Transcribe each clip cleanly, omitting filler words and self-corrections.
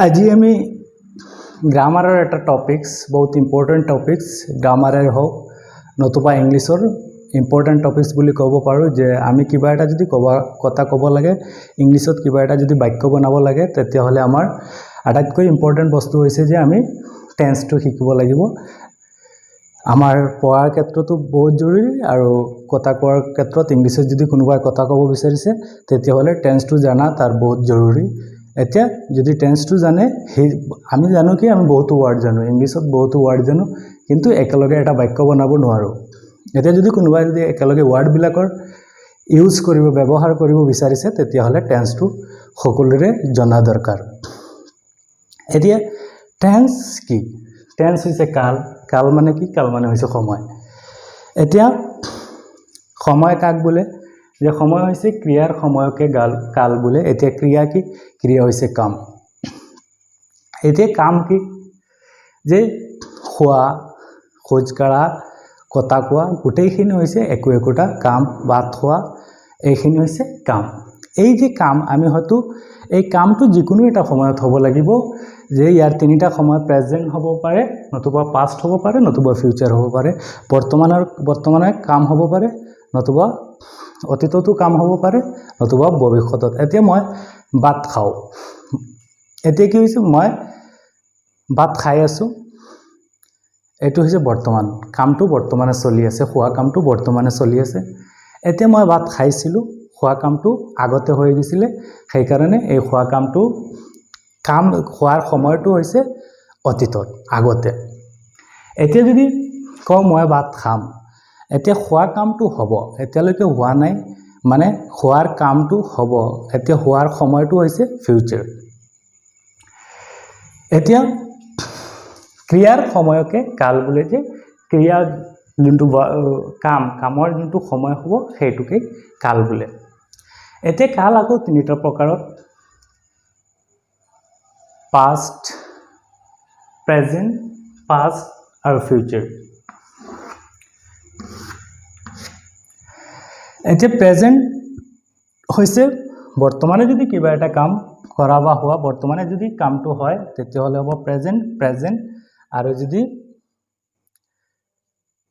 আজি আমি গ্ৰামাৰৰ এটা টপিকস বহুত ইম্পৰ্টেণ্ট টপিকস গ্ৰামাৰৰ হোক নতুবা ইংলিছৰ ইম্পৰ্টেণ্ট টপিকস বুলি ক'ব পাৰোঁ যে আমি কিবা এটা যদি কথা ক'ব লাগে ইংলিছত কিবা এটা যদি বাক্য বনাব লাগে তেতিয়াহ'লে আমাৰ আটাইতকৈ ইম্পৰ্টেণ্ট বস্তু হৈছে যে আমি টেন্সটো শিকিব লাগিব আমাৰ পঢ়াৰ ক্ষেত্ৰতো বহুত জৰুৰী আৰু কথা কোৱাৰ ক্ষেত্ৰত ইংলিছত যদি কোনোবাই কথা ক'ব বিচাৰিছে তেতিয়াহ'লে টেন্সটো জানা তাৰ বহুত জৰুৰী এতিয়া যদি টেন্সটো জানে আমি জানো কি আমি বহুত ওয়াৰ্ড জানো ইংলিছত বহুত ওয়াৰ্ড জানো কিন্তু একেলগে এটা বাক্য বনাব নোৱাৰো এতিয়া যদি কোনোবাই যদি একেলগে ওয়াৰ্ড বিলাকৰ ইউজ কৰিব ব্যৱহাৰ কৰিব বিচাৰিছে তেতিয়াহ'লে টেন্সটো সকলোৰে জনা দৰকাৰ এতিয়া টেন্স কি টেন্স হৈছে কাল মানে কি কাল মানে হৈছে সময় এতিয়া সময় কাক বোলে যে সময় হৈছে ক্ৰিয়াৰ সময়কে কাল বোলে এতিয়া ক্ৰিয়া কি ক্ৰিয়া হৈছে কাম এতিয়া কাম কি যে খোৱা খোজ কাঢ়া কথা কোৱা গোটেইখিনি হৈছে একোটা কাম ভাত খোৱা এইখিনি হৈছে কাম এই যে কাম আমি হয়তো এই কামটো যিকোনো এটা সময়ত হ'ব লাগিব যে ইয়াৰ তিনিটা সময় প্ৰেজেন্ট হ'ব পাৰে নতুবা পাষ্ট হ'ব পাৰে নতুবা ফিউচাৰ হ'ব পাৰে বৰ্তমানৰ কাম হ'ব পাৰে নতুবা অতীততো কাম হ'ব পাৰে নতুবা ভৱিষ্যতত এতিয়া মই ভাত খাওঁ এতিয়া কি হৈছে মই ভাত খাই আছো এটো হৈছে বৰ্তমান কামটো বৰ্তমানে চলি আছে খোৱা কামটো বৰ্তমানে চলি আছে এতিয়া মই ভাত খাইছিলো খোৱা কামটো আগতে হৈ গৈছিল সেই কাৰণে এই খোৱা কামটো কাম খোৱাৰ সময়টো হৈছে অতীতত আগতে এতিয়া যদি কওঁ মই ভাত খাম এতিয়া খোৱা কামটো হ'ব এতিয়ালৈকে হোৱা নাই মানে খোৱাৰ কামটো হ'ব এতিয়া হোৱাৰ সময়টো হৈছে ফিউচাৰ এতিয়া ক্ৰিয়াৰ সময়কে কাল বোলে যে ক্ৰিয়া যোনটো কামৰ যোনটো সময় হ'ব সেইটোকে কাল বোলে এতিয়া কাল আকৌ তিনিটা প্ৰকাৰত past present past আৰু future এতিয়া প্ৰেজেন্ট হৈছে বৰ্তমানে যদি কিবা এটা কাম কৰা বা হোৱা বৰ্তমানে যদি কামটো হয় তেতিয়াহ'লে হ'ব প্ৰেজেন্ট আৰু যদি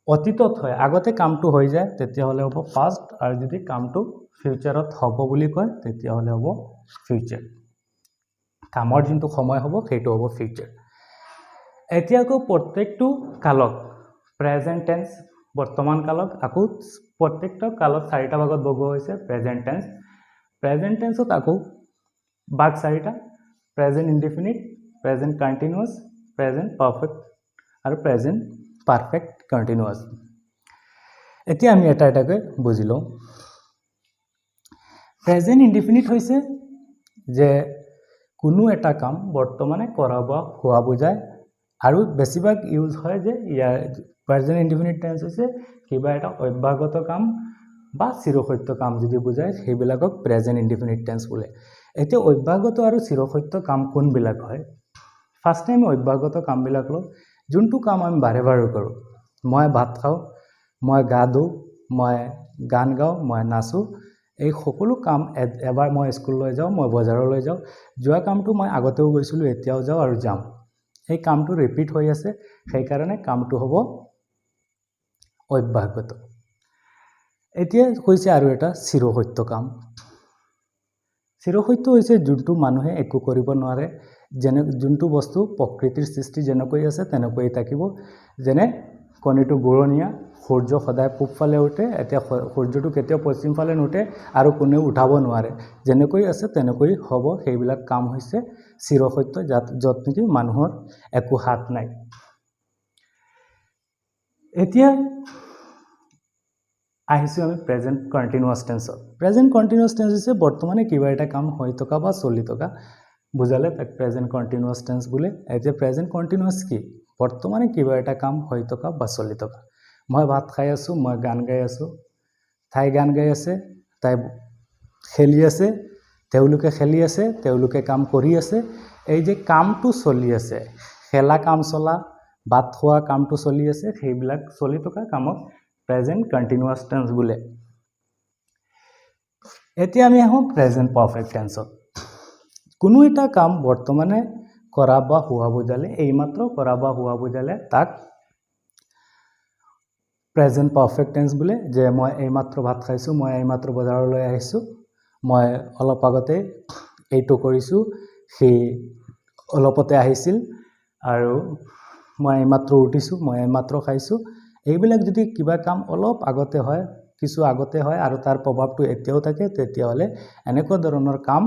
অতীতত হয় আগতে কামটো হৈ যায় তেতিয়াহ'লে হ'ব পাষ্ট আৰু যদি কামটো ফিউচাৰত হ'ব বুলি কয় তেতিয়াহ'লে হ'ব ফিউচাৰ কামৰ যোনটো সময় হ'ব সেইটো হ'ব ফিউচাৰ এতিয়া আকৌ প্ৰত্যেকটো কালক প্ৰেজেন্ট টেন্স বৰ্তমান কালক আকৌ প্ৰত্যেকটো কালক চাৰিটা ভাগত ভগোৱা হৈছে প্ৰেজেন্ট টেন্সত আকৌ ভাগ চাৰিটা present indefinite present continuous present perfect আৰু প্ৰেজেন্ট পাৰফেক্ট কন্টিনিউয়াস এতিয়া আমি এটা এটাকৈ বুজি লওঁ প্ৰেজেন্ট ইনডিফিনিট হৈছে যে কোনো এটা কাম বৰ্তমানে কৰা বা হোৱা বুজায় আৰু বেছিভাগ ইউজ হয় যে ইয়াৰ প্ৰেজেন্ট ইনডিফিনিট টেন্স হৈছে কিবা এটা অভ্যাসগত কাম বা চিৰসত্য কাম যদি বুজায় সেইবিলাকক প্ৰেজেন্ট ইনডিফিনিট টেন্স বোলে এতিয়া অভ্যাসগত আৰু চিৰসত্য কাম কোনবিলাক হয় ফাৰ্ষ্ট টাইম অভ্যাসগত কামবিলাক লওঁ যোনটো কাম আমি বাৰে বাৰে কৰোঁ মই ভাত খাওঁ মই গা ধুওঁ মই গান গাওঁ মই নাচো এই সকলো কাম এবাৰ মই স্কুললৈ যাওঁ মই বজাৰলৈ যাওঁ যোৱা কামটো মই আগতেও গৈছিলোঁ এতিয়াও যাওঁ আৰু যাম এই কামটো ৰিপিট হৈ আছে সেই কাৰণে কামটো হ'ব অভ্যাসগত এতিয়া কৈছে আৰু এটা চিৰসত্য কাম চিৰসত্য হৈছে যোনটো মানুহে একো কৰিব নোৱাৰে যেনে যোনটো বস্তু প্ৰকৃতিৰ সৃষ্টি যেনেকৈ আছে তেনেকৈ থাকিব যেনে কণীটো গুৰণীয়া সূৰ্য সদায় পূব ফালে উঠে এতিয়া সূৰ্যটো কেতিয়াও পশ্চিম ফালে নুঠে আৰু কোনেও উঠাব নোৱাৰে যেনেকৈ আছে তেনেকৈ হ'ব সেইবিলাক কাম হৈছে চিৰসত্য য'ত নেকি মানুহৰ একো হাত নাই এতিয়া আহিছো আমি প্ৰেজেন্ট কন্টিনিউয়াস টেন্স হৈছে বৰ্তমানে কিবা এটা কাম হৈ থকা বা চলি থকা বুজালে তাক প্ৰেজেন্ট কন্টিনিউয়াস টেন্স বোলে এতিয়া প্ৰেজেন্ট কন্টিনিউয়াস কি বৰ্তমানে কিবা এটা কাম হৈ থকা বা চলি থকা মই ভাত খাই আছো মই গান গাই আছো তাই গান গাই আছে তাই খেলি আছে তেওঁলোকে খেলি আছে তেওঁলোকে কাম কৰি আছে এই যে কামটো চলি আছে খেলা কাম চলা ভাত খোৱা কামটো চলি আছে সেইবিলাক চলি থকা কামক প্ৰেজেন্ট কন্টিনিউয়াস টেন্স বোলে এতিয়া আমি আহোঁ প্ৰেজেন্ট পাৰফেক্ট টেন্সত কোনো এটা কাম বৰ্তমানে কৰা বা হোৱা বুজালে এইমাত্ৰ কৰা বা হোৱা বুজালে তাক প্ৰেজেন্ট পাৰফেক্ট টেন্স বোলে যে মই এইমাত্ৰ ভাত খাইছোঁ মই এইমাত্ৰ বজাৰলৈ আহিছোঁ মই অলপ আগতে এইটো কৰিছোঁ সি অলপতে আহিছিল আৰু মই এইমাত্ৰ উঠিছোঁ মই এইমাত্ৰ খাইছোঁ এইবিলাক যদি কিবা কাম অলপ আগতে হয় কিছু আগতে হয় আৰু তাৰ প্ৰভাৱটো এতিয়াও থাকে তেতিয়াহ'লে এনেকুৱা ধৰণৰ কাম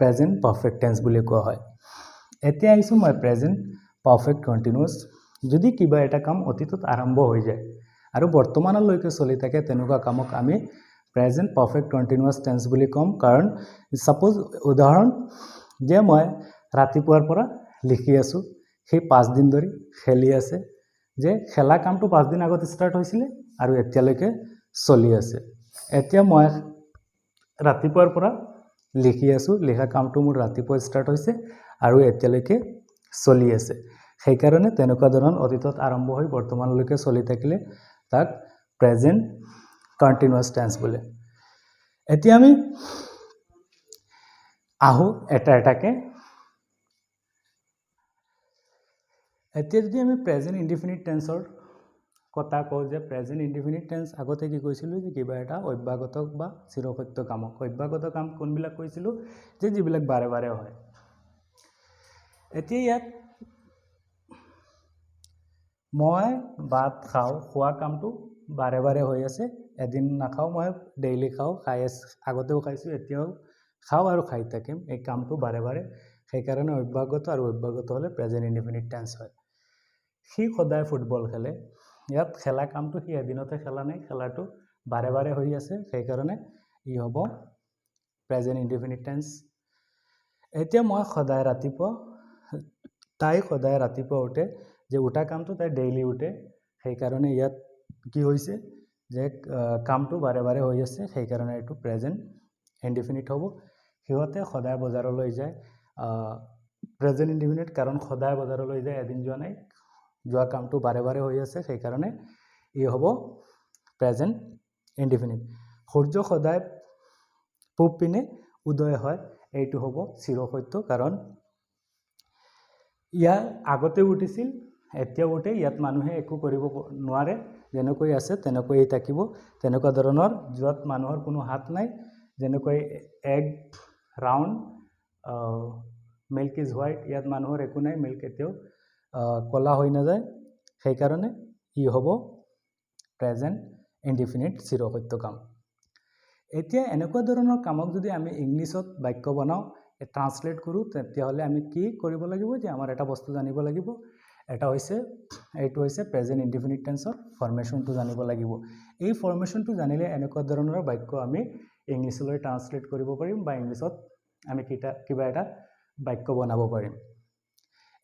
প্ৰেজেন্ট পাৰফেক্ট টেন্স বুলি কোৱা হয় এতিয়া আহিছোঁ মই প্ৰেজেন্ট পাৰফেক্ট কণ্টিনিউয়াছ যদি কিবা এটা কাম অতীতত আৰম্ভ হৈ যায় আৰু বৰ্তমানলৈকে চলি থাকে তেনেকুৱা কামক আমি প্ৰেজেন্ট পাৰফেক্ট কণ্টিনিউয়াছ টেন্স বুলি ক'ম কাৰণ সাপোজ উদাহৰণ যে মই ৰাতিপুৱাৰ পৰা লিখি আছোঁ সেই 5 দিন ধৰি খেলি আছে যে খেলা কামটো 5 দিন আগত ষ্টাৰ্ট হৈছিল আৰু এতিয়ালৈকে চলি আছে এতিয়া মই ৰাতিপুৱাৰ পৰা লিখি আছোঁ লিখা কামটো মোৰ ৰাতিপুৱা ষ্টাৰ্ট হৈছে আৰু এতিয়ালৈকে চলি আছে সেই কাৰণে তেনেকুৱা ধৰণৰ অতীতত আৰম্ভ হৈ বৰ্তমানলৈকে চলি থাকিলে তাক প্ৰেজেন্ট কণ্টিনিউয়াছ টেন্স বোলে এতিয়া আমি আহো এটা এটাকে এতিয়া যদি আমি প্ৰেজেন্ট ইনডিফিনিট টেন্সৰ কথা কওঁ যে প্ৰেজেন্ট ইনডিফিনিট টেন্স আগতে কি কৈছিলোঁ যে কিবা এটা অভ্যাগত বা চিৰসত্য কামক অভ্যাগত কাম কোনবিলাক কৈছিলোঁ যে যিবিলাক বাৰে বাৰে হয় এতিয়া ইয়াত মই ভাত খাওঁ খোৱা কামটো বাৰে বাৰে হৈ আছে এদিন নাখাওঁ মই ডেইলি খাওঁ খাই আগতেও খাইছোঁ এতিয়াও খাওঁ আৰু খাই থাকিম এই কামটো বাৰে বাৰে সেইকাৰণে অভ্যাগত আৰু অভ্যাগত হ'লে প্ৰেজেন্ট ইনডিফিনিট টেন্স হয় সি সদায় ফুটবল খেলে ইয়াত খেলা কামটো সি এদিনতে খেলা নাই খেলাটো বাৰে বাৰে হৈ আছে সেইকাৰণে ই হ'ব প্ৰেজেন্ট ইনডিফিনিট টেন্স এতিয়া মই সদায় ৰাতিপুৱা তাই সদায় ৰাতিপুৱা উঠে যে উঠা কামটো তাই ডেইলি উঠে সেইকাৰণে ইয়াত কি হৈছে যে কামটো বাৰে বাৰে হৈ আছে সেইকাৰণে এইটো প্ৰেজেন্ট ইনডিফিনিট হ'ব সিহঁতে সদায় বজাৰলৈ যায় প্ৰেজেন্ট ইনডিফিনিট কাৰণ সদায় বজাৰলৈ যায় এদিন যোৱা নাই যোৱা কামটো বাৰে বাৰে হৈ আছে সেইকাৰণে ই হ'ব প্ৰেজেন্ট ইনডিফিনিট সূৰ্য সদায় পূব পিনে উদয় হয় এইটো হ'ব চিৰসত্য কাৰণ ইয়াৰ আগতে উঠিছিল এতিয়া উঠে ইয়াত মানুহে একো কৰিব নোৱাৰে যেনেকৈ আছে তেনেকৈ থাকিব তেনেকুৱা ধৰণৰ য'ত মানুহৰ কোনো হাত নাই যেনেকৈ egg round milk is white ইয়াত মানুহৰ একো নাই মিল্ক এতিয়াও কলা হৈ নাযায় সেইকাৰণে ই হ'ব প্ৰেজেন্ট ইনডিফিনিট চিৰসত্য কাম এতিয়া এনেকুৱা ধৰণৰ কামক যদি আমি ইংলিছত বাক্য বনাওঁ ট্ৰান্সলেট কৰোঁ তেতিয়াহ'লে আমি কি কৰিব লাগিব যে আমাৰ এটা বস্তু জানিব লাগিব এটা হৈছে এইটো হৈছে প্ৰেজেন্ট ইনডিফিনিট টেন্সৰ ফৰ্মেশ্যনটো জানিব লাগিব এই ফৰ্মেশ্যনটো জানিলে এনেকুৱা ধৰণৰ বাক্য আমি ইংলিছলৈ ট্ৰান্সলেট কৰিব পাৰিম বা ইংলিছত আমি কিবা এটা বাক্য বনাব পাৰিম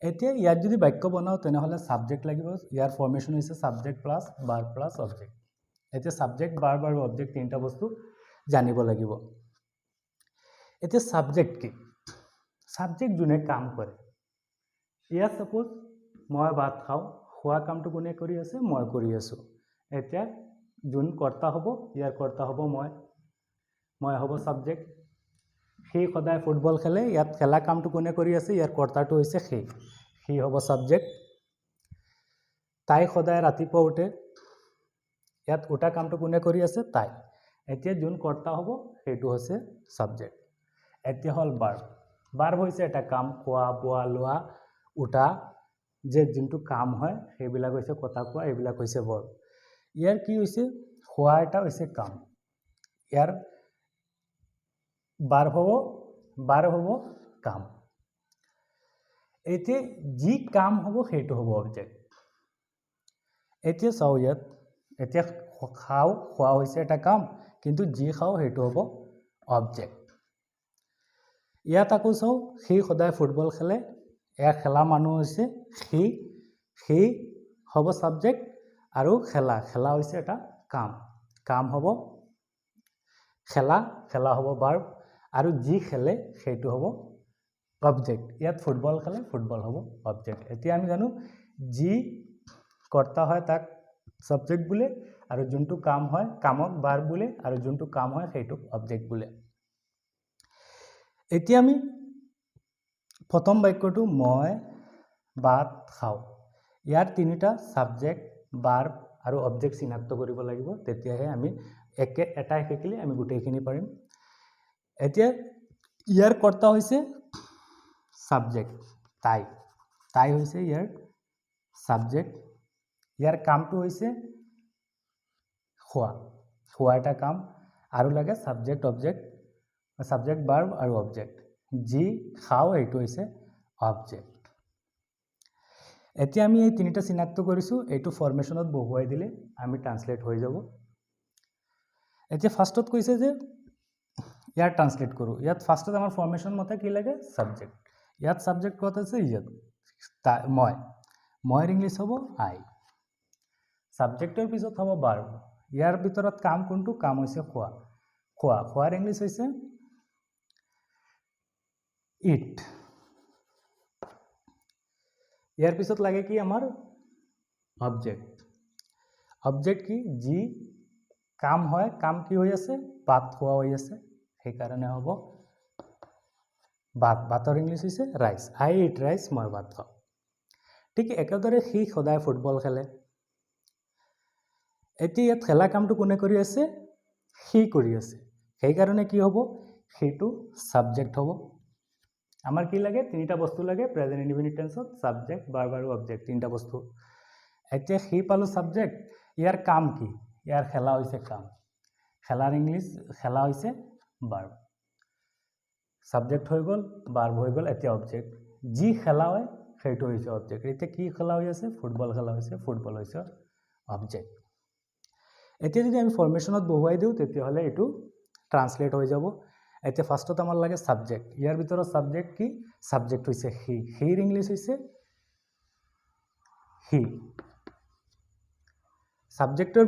এতিয়া ইয়াত যদি বাক্য বনাওঁ তেনেহ'লে ছাবজেক্ট লাগিব ইয়াৰ ফৰ্মেশ্যন হৈছে ছাবজেক্ট প্লাছ বাৰ প্লাছ অবজেক্ট এতিয়া ছাবজেক্ট বাৰ আৰু অবজেক্ট তিনিটা বস্তু জানিব লাগিব এতিয়া ছাবজেক্ট কি ছাবজেক্ট যোনে কাম কৰে ইয়াত সাপোজ মই ভাত খাওঁ খোৱা কামটো কোনে কৰি আছে মই কৰি আছোঁ এতিয়া যোন কৰ্তা হ'ব ইয়াৰ কৰ্তা হ'ব মই হ'ব ছাবজেক্ট সি সদায় ফুটবল খেলে ইয়াত খেলা কামটো কোনে কৰি আছে ইয়াৰ কৰ্তাটো হৈছে সি হ'ব ছাবজেক্ট তাই সদায় ৰাতিপুৱা উঠে ইয়াত উঠা কামটো কোনে কৰি আছে তাই এতিয়া যোন কৰ্তা হ'ব সেইটো হৈছে ছাবজেক্ট এতিয়া হ'ল ভাৰ্ব হৈছে এটা কাম খোৱা বোৱা লোৱা উঠা যে যোনটো কাম হয় সেইবিলাক হৈছে কথা কোৱা এইবিলাক হৈছে ভাৰ্ব ইয়াৰ কি হৈছে খোৱা এটা হৈছে কাম ইয়াৰ ভাৰ্ব হ'ব কাম এতিয়া যি কাম হ'ব সেইটো হ'ব অবজেক্ট এতিয়া চাওঁ ইয়াত এতিয়া খোৱা হৈছে এটা কাম কিন্তু যি খাওঁ সেইটো হ'ব অবজেক্ট ইয়াত আকৌ চাওঁ সি সদায় ফুটবল খেলে এয়া খেলা মানুহ হৈছে সি হ'ব ছাবজেক্ট আৰু খেলা হৈছে এটা কাম হ'ব খেলা হ'ব ভাৰ্ব আৰু যি খেলে সেইটো হ'ব অবজেক্ট ইয়াত ফুটবল খেলে ফুটবল হ'ব অবজেক্ট এতিয়া আমি জানো যি কৰ্তা হয় তাক ছাবজেক্ট বোলে আৰু যোনটো কাম হয় কামক ভাৰ্ব বোলে আৰু যোনটো কাম হয় সেইটোক অবজেক্ট বোলে এতিয়া আমি প্ৰথম বাক্যটো মই ভাত খাওঁ ইয়াৰ তিনিটা সাবজেক্ট ভাৰ্ব আৰু অবজেক্ট চিনাক্ত কৰিব লাগিব তেতিয়াহে আমি এটাই শিকিলে আমি গোটেইখিনি পাৰিম এতিয়া ইয়াৰ কৰ্তা হৈছে সাবজেক্ট তাই হৈছে ইয়াৰ সাবজেক্ট ইয়াৰ কামটো হৈছে খোৱা এটা কাম আৰু লাগে সাবজেক্ট ভাৰ্ব আৰু অবজেক্ট যি খাওঁ এইটো হৈছে অবজেক্ট এতিয়া আমি এই তিনিটা চিনাক্ত কৰিছো এইটো ফৰমেশনত বহুৱাই দিলে আমি ট্ৰান্সলেট হৈ যাব এতিয়া ফাৰ্স্টত কৈছে যে ইয়াৰ ট্ৰান্সলেট কৰো ইয়াত ফাৰ্স্টত আমাৰ ফৰমেশন মতে কি লাগে সাবজেক্ট ইয়াত সাবজেক্ট কত আছে ইয়াত মই ইংলিশ হ'ব আই সাবজেক্টৰ পিছত হ'ব ভাৰ্ব ইয়াৰ ভিতৰত কাম কোনটো কাম হৈছে খোৱাৰ ইংলিশ হৈছে ইট ইয়াৰ পিছত লাগে কি আমাৰ অবজেক্ট কি যি কাম হয় কাম কি হৈ আছে ভাত খোৱা হৈ আছে সেই কাৰণে হ'ব ভাতৰ ইংলিশ হৈছে ৰাইস আই ইট ৰাইস মই ভাত খাওঁ ঠিক একেদৰে সি সদায় ফুটবল খেলে এতিয়া ইয়াত খেলা কামটো কোনে কৰি আছে সি কৰি আছে সেই কাৰণে কি হ'ব সেইটো সাবজেক্ট হ'ব আমাৰ কি লাগে তিনিটা বস্তু লাগে প্ৰেজেন্ট ইনডিফিনিট টেন্সত সাবজেক্ট ভাৰ্ব আৰু অবজেক্ট তিনিটা বস্তু এতিয়া সি পালো সাবজেক্ট ইয়াৰ কাম কি ইয়াৰ খেলা হৈছে কাম খেলাৰ ইংলিশ খেলা হৈছে ভার্ব সাবজেক্ট হৈ গল ভার্ব হৈ গল এতিয়া অবজেক্ট যি খেলা হয় সেইটো হৈছে অবজেক্ট এতিয়া কি খেলা হৈ আছে ফুটবল খেলা হৈছে ফুটবল হৈছে অবজেক্ট এতিয়া যদি আমি ফৰমেশনত বহুৱাই দিও তেতিয়া হলে এটো ট্ৰান্সলেট হৈ যাব এতিয়া ফাৰ্স্টত আমাৰ লাগে সাবজেক্ট ইয়াৰ ভিতৰত সাবজেক্ট কি সাবজেক্ট হৈছে হিৰ ইংলিশ হৈছে হি সাবজেক্টৰ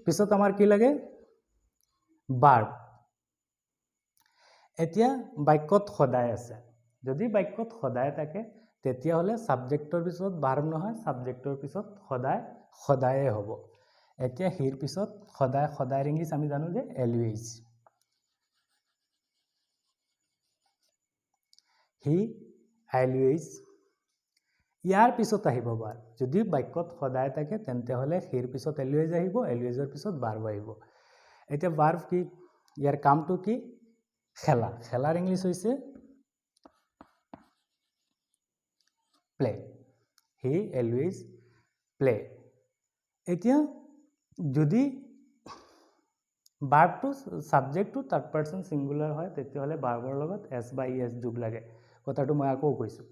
পিছত আমাৰ কি লাগে ভার্ব এতিয়া বাক্যত সদায় আছে যদি বাক্যত সদায় থাকে তেতিয়া হলে সাবজেক্টৰ পিছত ভাৰ্ব নহয় সাবজেক্টৰ পিছত সদায়ে হ'ব এতিয়া হিৰ পিছত সদায়ৰ ইংলিশ আমি জানো যে অলৱেজ হি অলৱেজ ইয়াৰ পিছত আহিব ভাৰ্ব যদি বাক্যত সদায় থাকে তেন্তে হলে হিৰ পিছত অলৱেজ আহিব অলৱেজৰ পিছত ভাৰ্ব আহিব এতিয়া ভাৰ্ব কি ইয়াৰ কামটো কি খেলাৰ ইংলিশ হৈছে প্লে হি অলৱেজ প্লে এতিয়া যদি ভাৰ্বটো সাবজেক্টটো থাৰ্ড পাৰসন সিঙ্গুলাৰ হয় তেতিয়া হলে ভাৰ্বৰ লগত এস বা ইএস যোগ লাগে কথাটো মই আকৌ কৈছো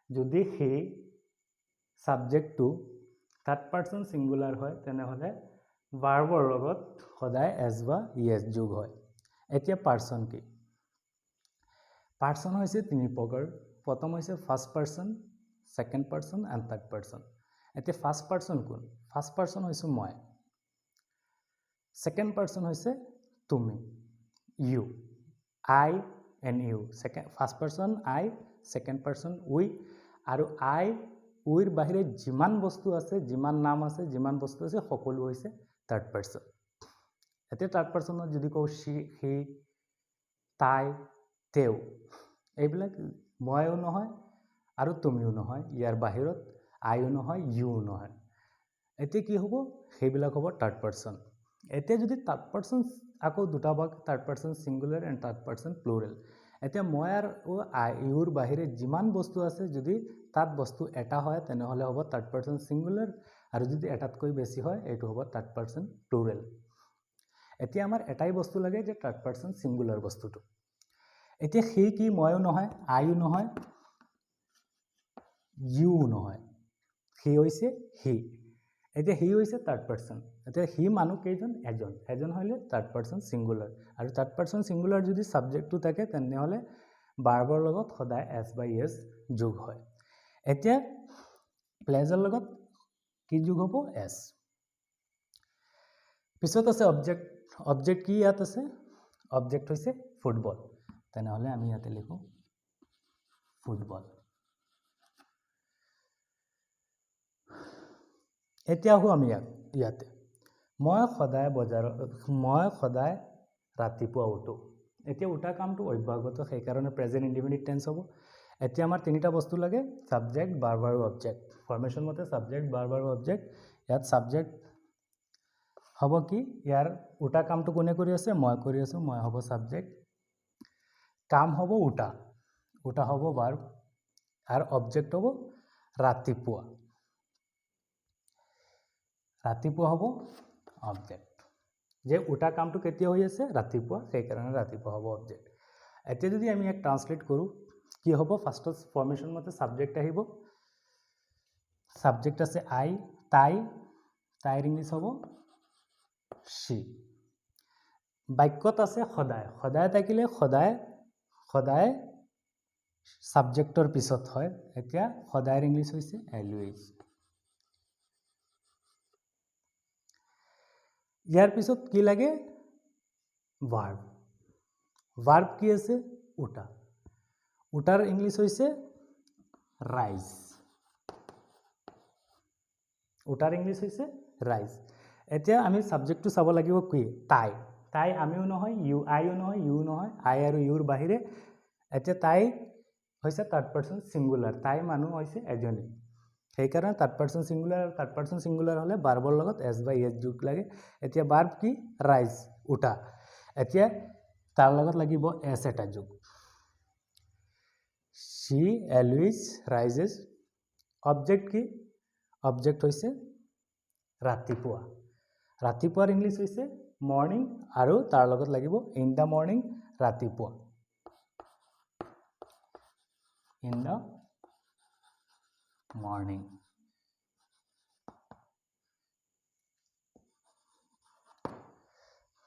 যদি হি সাবজেক্টটো থার্ড পারসন সিঙ্গুলার হয় তেনে হলে ভাৰ্বৰ লগত সদায় এস বা ইএস যোগ হয় এতিয়া পাৰসন কি পাৰসন হৈছে তিনি প্ৰকাৰ প্ৰথম হৈছে first person second person and third person এতিয়া ফার্স্ট পারসন কোন ফার্স্ট পারসন হৈছে মই সেকেন্ড পারসন হৈছে তুমি you I and you first person I second person we আৰু আই উইৰ বাহিৰে যিমান বস্তু আছে যিমান নাম আছে যিমান বস্তু আছে সকলো হৈছে থার্ড পারসন এতিয়া থার্ড পারসনত যদি কও সি হি তাই তেও এইবিলাক ময়ও নহয় আৰু তুমিও নহয় ইয়াৰ বাহিৰত আইও নহয় ইউ নহয় এতিয়া কি হ'ব সেইবিলাক হ'ব থার্ড পারসন এতিয়া যদি থার্ড পারসন আকৌ দুটা ভাগ third person singular and third person plural এতিয়া মই আৰু ইউৰ বাহিৰে যিমান বস্তু আছে যদি তাত বস্তু এটা হয় তেনে হলে হ'ব থার্ড পারসন সিঙ্গুলার আৰু যদি এটাতকৈ বেছি হয় এটো হ'ব থাৰ্ড পাৰসন প্লুৰাল এতিয়া আমাৰ এটাই বস্তু লাগে যে থার্ড পারসন সিঙ্গুলার বস্তুটো এতিয়া হি কি ময়ও নহয় আইও নহয় ইউ নহয় হি হৈছে হি এতিয়া হি হৈছে থার্ড পারসন এতিয়া হি মানুহ কেইজন এজন হলে থার্ড পারসন সিঙ্গুলার আৰু থাৰ্ড পাৰসন সিঙ্গুলাৰ যদি সাবজেক্টটো থাকে তেনে হলে ভাৰ্বৰ লগত সদায় এস বা ইএস যোগ হয় এতিয়া প্লেজৰ লগত কি যোগ হ'ব এস পিছত আছে অবজেক্ট কি ইয়াত আছে অবজেক্ট হৈছে ফুটবল তেনে হলে আমি ইয়াতে লিখো ফুটবল এতিয়া হো আমি ইয়াতে মই সদায় ৰাতিপুৱা উঠো এতিয়া উঠা কামটো অভ্যাসগত সেই কাৰণে প্ৰেজেন্ট ইনডিফিনিট টেন্স হ'ব এতিয়া আমাৰ তিনিটা বস্তু লাগে সাবজেক্ট ভাৰ্ব আৰু অবজেক্ট ফৰমেশন মতে সাবজেক্ট ভাৰ্ব আৰু অবজেক্ট ইয়াত সাবজেক্ট হ'ব কি ইয়াৰ উটা কামটো কোনে কৰি আছে মই কৰি আছো মই হ'ব সাবজেক্ট কাম হ'ব উটা উটা হ'ব ভার্ব আর অবজেক্ট হ'ব ৰাতিপুৱা ৰাতিপুৱা হ'ব অবজেক্ট যে উটা কামটো কেতিয়া হৈ আছে ৰাতিপুৱা সেই কাৰণে ৰাতিপুৱা হ'ব অবজেক্ট এতিয়া যদি আমি এক ট্ৰান্সলেট কৰো কি হ'ব ফাৰ্স্ট ফৰমেশন মতে সাবজেক্ট আহিব সাবজেক্ট আছে আই তাই তাইৰ ইংলিশ হ'ব she বাক্যত আছে সদায় সদায় থাকিলে সদায় সদায় সাবজেক্টৰ পিছত হয় এতিয়া সদায়ৰ ইংলিশ হৈছে always ইয়াৰ পিছত কি লাগে ভাৰ্ব ভাৰ্ব কি আছে উটা উটাৰ ইংলিশ হৈছে rise উটাৰ ইংলিশ হৈছে rise এতিয়া আমি সাবজেক্টটো চাব লাগিব কি তাই তাই আমিও নহয় ইউ আইও নহয় ইউ নহয় আই আৰু ইউৰ বাহিৰে এতিয়া তাই হৈছে থাৰ্ড পাৰসন সিঙ্গুলাৰ তাই মানুহ হৈছে এজনী সেই কাৰণে থাৰ্ড পাৰসন সিঙ্গুলাৰ হলে ভাৰ্বৰ লগত এস বাই এস যোগ লাগে এতিয়া ভাৰ্ব কি ৰাইজ উটা এতিয়া তাৰ লগত লাগিব এস এটা যোগ she always rises অবজেক্ট কি অবজেক্ট হৈছে ৰাতিপুৱা ৰাতিপুৱাৰ ইংলিশ হৈছে মৰ্নিং আৰু তাৰ লগত লাগিব ইন দা মৰ্নিং ৰাতিপুৱা in the morning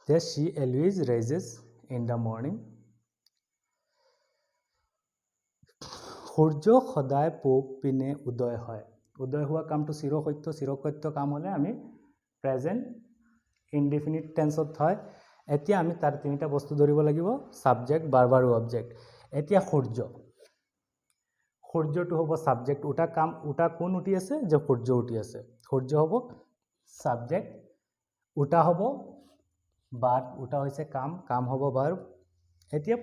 yes she always rises in the morning সূৰ্য সদায় পূব পিনে উদয় হয় উদয় হোৱা কামটো চিৰসত্য কাম হলে আমি প্ৰেজেন্ট ইনডিফিনিট টেন্সত হয় এতিয়া আমি তাৰ তিনিটা বস্তু ধৰিব লাগিব সাবজেক্ট ভাৰ্ব আৰু অবজেক্ট এতিয়া সূৰ্যটো হ'ব সাবজেক্ট উটা কাম উটা কোন উঠি আছে যে সূৰ্য উঠি আছে সূৰ্য হ'ব সাবজেক্ট উটা হ'ব ভার্ব উটা হৈছে কাম হ'ব ভার্ব এতিয়া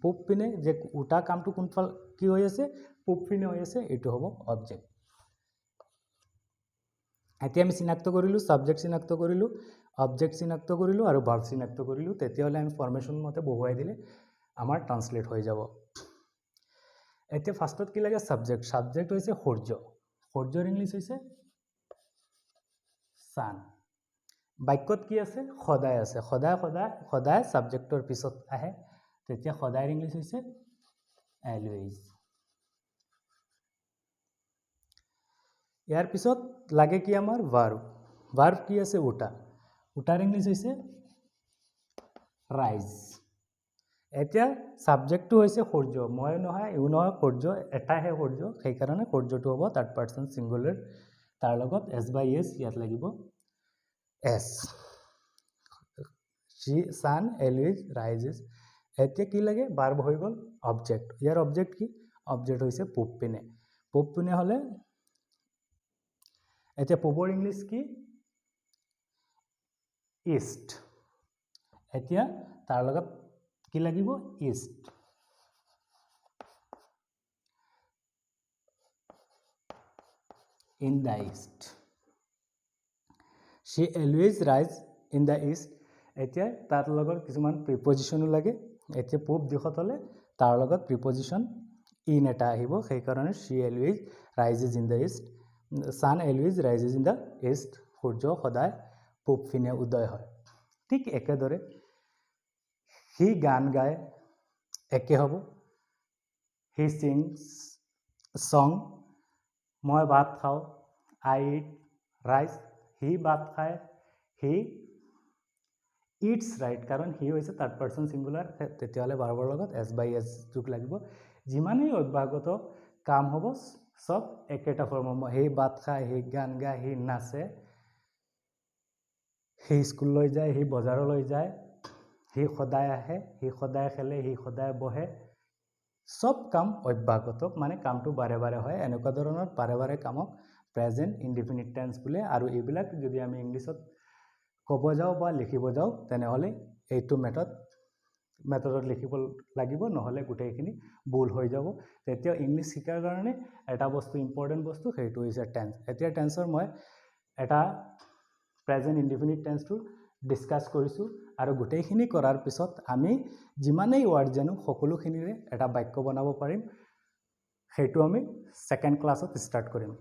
পূব পিনে যে উটা কামটো কোনফাল কি হৈ আছে পূব পিনে হৈ আছে এটো হ'ব অবজেক্ট এতিয়া আমি চিনাক্ত কৰিলো সাবজেক্ট চিনাক্ত কৰিলো অবজেক্ট চিনাক্ত কৰিলো আৰু ভাৰ্ব চিনাক্ত কৰিলো তেতিয়াহলে আমি ফৰমেশন মতে বহুৱাই দিলে আমাৰ ট্ৰান্সলেট হৈ যাব এতিয়া ফাৰ্স্টত কি লাগে সাবজেক্ট হৈছে সূৰ্যৰ ইংলিশ হৈছে সান বাক্যত কি আছে সদায় সাবজেক্টৰ পিছত আহে তেতিয়া সদায়ৰ ইংলিশ হৈছে always ইয়াৰ পিছত লাগে কি আমাৰ ভাৰ্ব কি আছে উটাৰ ইংলিশ হৈছে rise এতিয়া সাবজেক্টটো হৈছে সূৰ্য মই নহয় ইউ নহয় সূৰ্য এটাহে সূৰ্য সেই কাৰণে সূৰ্যটো হ'ব থাৰ্ড পাৰসন সিঙ্গুলাৰ তাৰ লগত এস বাই এস ইয়াত লাগিব এস she sun always rises এতিয়া কি লাগে ভার্ব হৈ গল অবজেক্ট ইয়াৰ অবজেক্ট কি অবজেক্ট হৈছে পূব পিনে হলে এতিয়া পূবৰ ইংলিশ কি ইষ্ট এতিয়া তাৰ লগত কি লাগিব east in the east she always rise in the east এতিয়া তাৰ লগত কিছুমান প্ৰিপজিশনো লাগে এতিয়া পূব দিশত হলে তাৰ লগত প্ৰিপজিশন ইন এটা আহিব সেই কাৰণে she always rises in the east sun always rises in the east সূৰ্য সদায় পূব পিনে উদয় হয় ঠিক একেদৰে হি গান গায় একে হ'ব হি sings song মই ভাত খাও I eat rice হি ভাত খায় হি eats right কাৰণ হি হৈছে থাৰ্ড পাৰসন সিঙ্গুলাৰ তেতিয়াহলে ভাৰ্বৰ লগত এস বাই এস যোগ লাগিব যিমানেই অভ্যাগত কাম হ'ব সব একেটা ফর্ম হি ভাত খায় হি গান গায় হি নাচে হি স্কুললৈ যায় হি বজাৰলৈ যায় হি সদায় আহে হি সদায় খেলে হি সদায় বহে সব কাম অভ্যাগত মানে কামটো বাৰে বাৰে হয় এনেকুৱা ধৰণৰ বাৰে বাৰে কামক প্ৰেজেন্ট ইনডিফিনিট টেন্স বোলে আৰু এইবিলাক যদি আমি ইংলিছত ক'ব যাও বা লিখিব যাও তেনেহলে এইটো মেথড মেথডত লিখিব লাগিব, নহ'লে গোটেইখিনি ভুল হৈ যাব। তেতিয়া ইংলিছ শিকাৰ কাৰণে এটা বস্তু ইম্পৰ্টেণ্ট বস্তু, সেইটো হৈছে টেন্স। এতিয়া টেন্সৰ মই এটা প্ৰেজেণ্ট ইনডিফিনিট টেন্সটো ডিছকাছ কৰিছোঁ, আৰু গোটেইখিনি কৰাৰ পিছত আমি যিমানেই ৱাৰ্ড জানো সকলোখিনিৰে এটা বাক্য বনাব পাৰিম। সেইটো আমি ছেকেণ্ড ক্লাছত ষ্টাৰ্ট কৰিম।